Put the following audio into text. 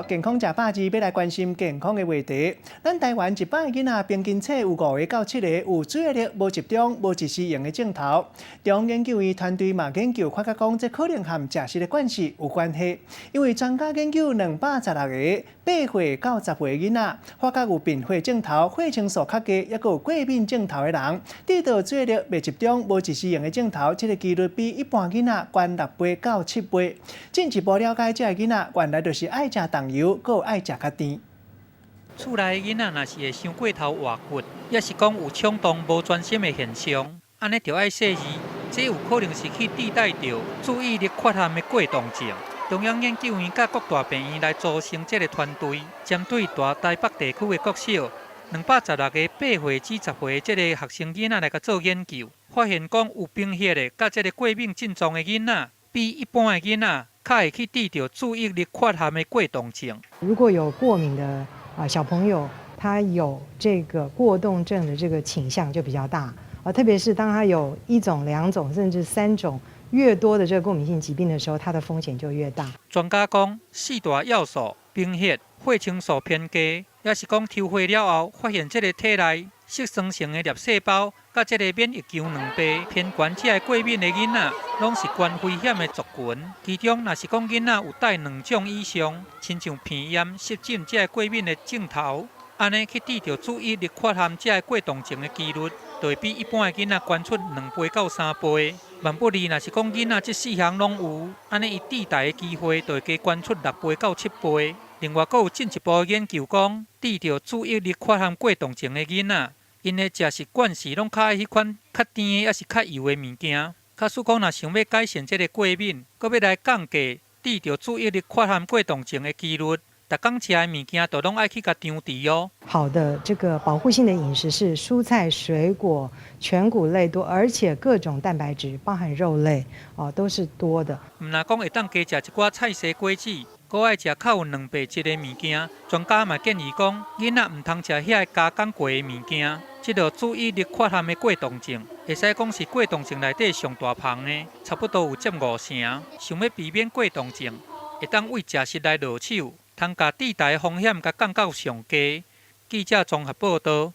健康食饱字，要来关心健康的话题。咱台湾一般的囡仔平均测有5个到7个有注意力无集中、无及时用的镜头。中研究院团队嘛研究发觉讲，这可能和食食的惯势有关系。因为专家研究216个8岁到10岁的囡仔，发觉有并发镜头、血清素较低，也有过敏镜头的人，遇到注意力未集中、无及时用的镜头，这个几率比一般囡仔悬6倍到7倍。进一步了解，这个囡仔原来就是爱食重油，搁爱食较甜。厝内的囡仔若是会伤过头活骨，也是讲有冲动无专心的现象，安尼就要细字，这有可能是去替代着注意力缺陷的过动症。中央研究院甲各大病院来组成这个团队，针对大台北地区的国小216个8岁至10岁这个学生囡仔来甲做研究，发现讲有贫血的甲这个过敏症状的囡仔，比一般的囡仔较会去治着注意力缺陷的过动症。如果有过敏的小朋友，他有这个过动症的这个倾向就比较大特别是当他有1种、2种甚至3种越多的这个过敏性疾病的时候，它的风险就越大。专家讲，4大要素：贫血、血清素偏低，也是讲抽血了后发现这个体内色酸性的粒细胞，甲这个免疫球2倍偏悬，这个过敏的囡仔，拢是高危险的族群。其中，若是讲囡仔有带2种以上，亲像鼻炎、湿疹这个过敏的镜头，安尼去治疗注意力缺陷这个过动症的几率，就会比一般的囡仔悬出2倍到3倍。万不利，若是讲囡仔这4项拢有，安尼伊治代的机会就会加悬出6倍到7倍。另外，还有进一步的研究讲，治疗注意力缺陷过动症的囡仔，因的食食惯势拢较爱迄款较甜的，也是较油的物件。假使讲若想要改善这个过敏，搁要来降低治疗注意力缺陷过动症的几率，逐工吃的物件都拢爱去甲张治哦。好的这个保护性的饮食是蔬菜、水果、全谷类多，而且各种蛋白质，包含肉类都是多的。毋若讲会当加食一寡菜色果子，搁爱食较有2倍质的物件。专家嘛建议讲，囡仔毋通食遐个加工过的物件。这个注意力缺陷的过动症，会使讲是过动症内底上大项的，差不多有接5成。想要避免过动症，会当为食食来落手，通甲治代的风险甲降到上低。记者综合报道。